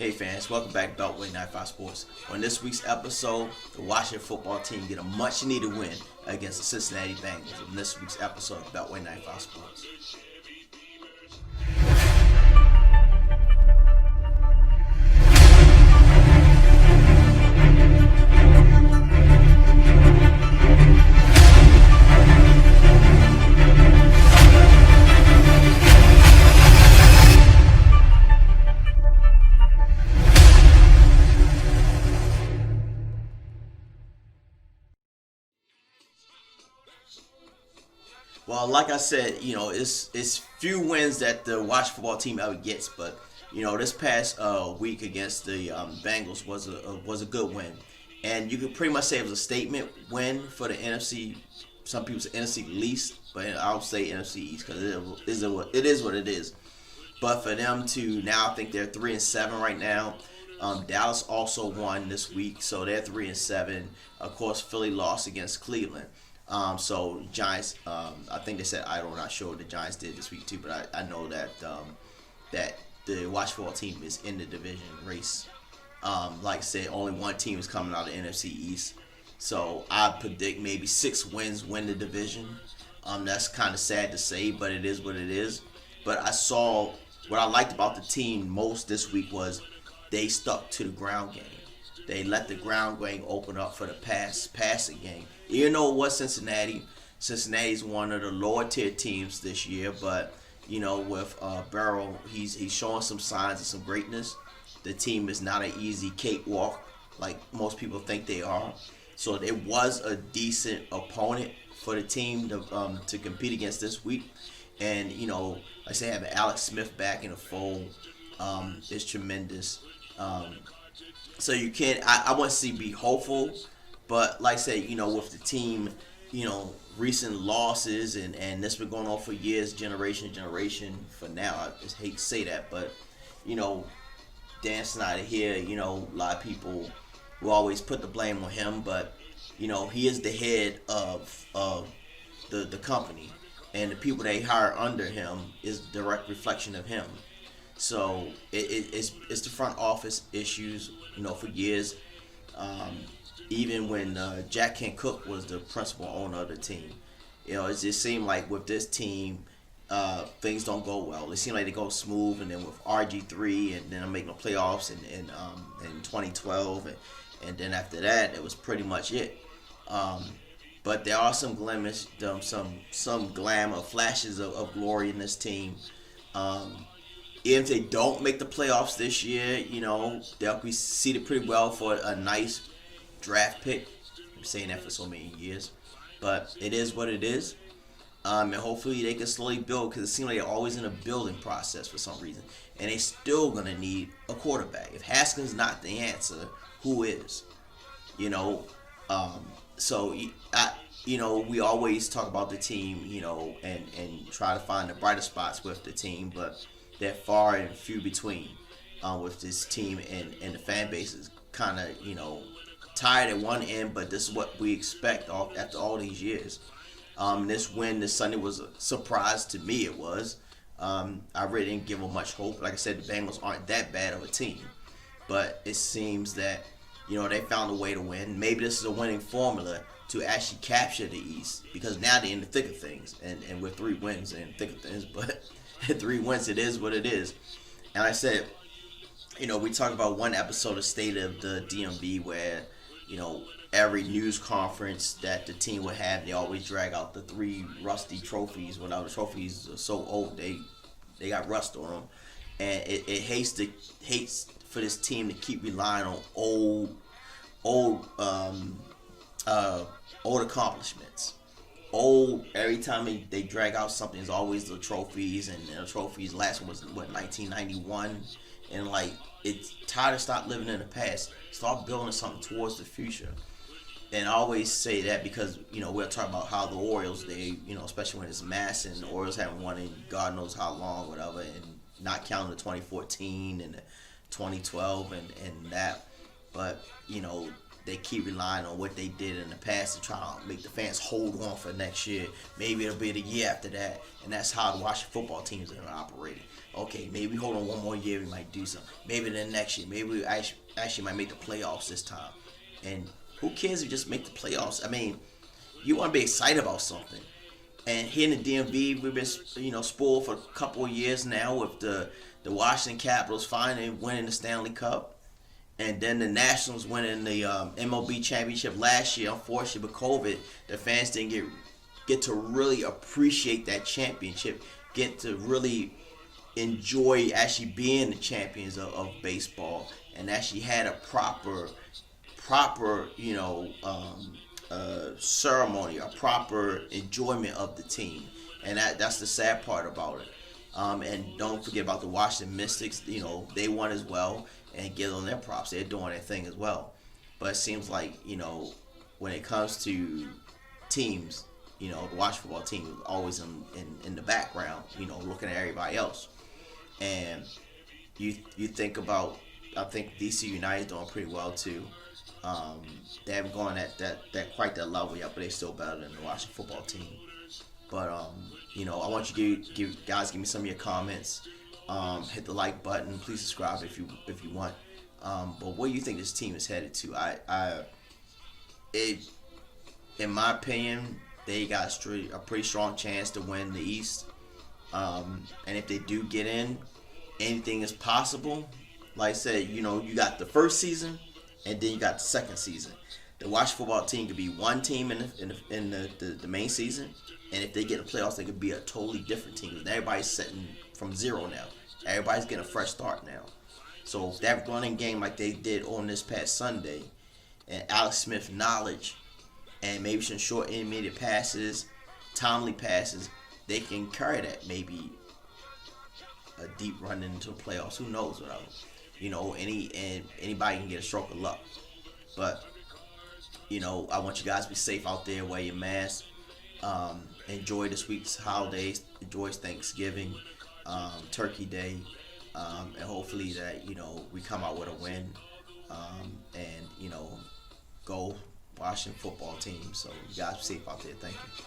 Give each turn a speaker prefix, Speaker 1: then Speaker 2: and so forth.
Speaker 1: Hey fans, welcome back to Beltway 95 Sports. On this week's episode, the Washington football team get a much needed win against the Cincinnati Bengals in this week's episode of Beltway 95 Sports. Well, like I said, it's few wins that the Washington football team ever gets, but this past week against the Bengals was a good win, and you could pretty much say it was a statement win for the NFC. Some people say NFC least, but I'll say NFC East because it is what it is. But for them to now, I think they're 3-7 right now. Dallas also won this week, so they're 3-7. Of course, Philly lost against Cleveland. So Giants, I think they said idle. I'm not sure what the Giants did this week too, but I know that that the Washington football team is in the division race. Like I said, only one team is coming out of the NFC East. So I predict maybe 6 wins win the division. That's kind of sad to say, but it is what it is. But I saw what I liked about the team most this week was they stuck to the ground game. They let the ground game open up for the passing game. Even though it was Cincinnati, Cincinnati's one of the lower tier teams this year, but with Burrow, he's showing some signs of some greatness. The team is not an easy cakewalk like most people think they are. So it was a decent opponent for the team to compete against this week. And like I say, having Alex Smith back in the fold is tremendous. So you can't. I want to see be hopeful, but like I say, with the team, recent losses and this been going on for years, generation to generation. For now, I just hate to say that, but Dan Snyder here, a lot of people will always put the blame on him, but he is the head of the company, and the people they hire under him is a direct reflection of him. So it's the front office issues, for years. Even when Jack Kent Cook was the principal owner of the team, it just seemed like with this team, things don't go well. It seemed like they go smooth, and then with RG3, and then I'm making the playoffs in 2012, and then after that, it was pretty much it. But there are some glimmers, some glamour, flashes of glory in this team. Even if they don't make the playoffs this year, they'll be seated pretty well for a nice draft pick. I'm saying that for so many years, but it is what it is. And hopefully they can slowly build, because it seems like they're always in a building process for some reason, and they're still gonna need a quarterback. If Haskins not the answer, who is? So we always talk about the team, and try to find the brighter spots with the team, but they're far and few between with this team, and the fan base is kind of tired at one end, but this is what we expect after all these years. This win this Sunday was a surprise to me. It was. I really didn't give them much hope. Like I said, the Bengals aren't that bad of a team, but it seems that they found a way to win. Maybe this is a winning formula to actually capture the East, because now they're in the thick of things, and with 3 wins they're in the thick of things, but 3 wins, it is what it is. And I said, we talked about one episode of State of the DMV where, every news conference that the team would have, they always drag out the 3 rusty trophies. When the trophies are so old, they got rust on them, and it hates for this team to keep relying on old accomplishments. Every time they drag out something, it's always the trophies, and the trophies. Last one was 1991, and it's tired of stop living in the past, start building something towards the future. And I always say that because we'll talk about how the Orioles, they especially when it's mass, and the Orioles haven't won in God knows how long, whatever, and not counting the 2014 and the 2012 and that, but they keep relying on what they did in the past to try to make the fans hold on for next year. Maybe it'll be the year after that, and that's how the Washington football teams are operating. Okay, maybe we hold on one more year, we might do something. Maybe the next year, maybe we actually might make the playoffs this time. And who cares if you just make the playoffs? I mean, you want to be excited about something. And here in the DMV, we've been spoiled for a couple of years now with the Washington Capitals finally winning the Stanley Cup. And then the Nationals winning the MLB championship last year. Unfortunately, with COVID, the fans didn't get to really appreciate that championship, get to really enjoy actually being the champions of baseball, and actually had a proper ceremony, a proper enjoyment of the team. And that's the sad part about it. And don't forget about the Washington Mystics. They won as well, and give them their props. They're doing their thing as well. But it seems like, when it comes to teams, the Washington football team is always in the background, looking at everybody else. And you think about, I think DC United doing pretty well too. They haven't gone at that quite that level yet, but they're still better than the Washington football team. But I want you to give me some of your comments. Hit the like button. Please subscribe if you want. But where do you think this team is headed to? In my opinion, they got a pretty strong chance to win the East. And if they do get in, anything is possible. Like I said, you got the first season, and then you got the second season. The Washington football team could be one team in the main season, and if they get in the playoffs, they could be a totally different team. And everybody's setting from zero now. Everybody's getting a fresh start now. So if that running game like they did on this past Sunday, and Alex Smith knowledge, and maybe some short intermediate passes, timely passes, they can carry that. Maybe a deep run into the playoffs. Who knows? Whatever. Anybody can get a stroke of luck. But I want you guys to be safe out there. Wear your mask. Enjoy this week's holidays. Enjoy Thanksgiving, Turkey Day, and hopefully that we come out with a win, and go Washington football team. So you guys be safe out there. Thank you.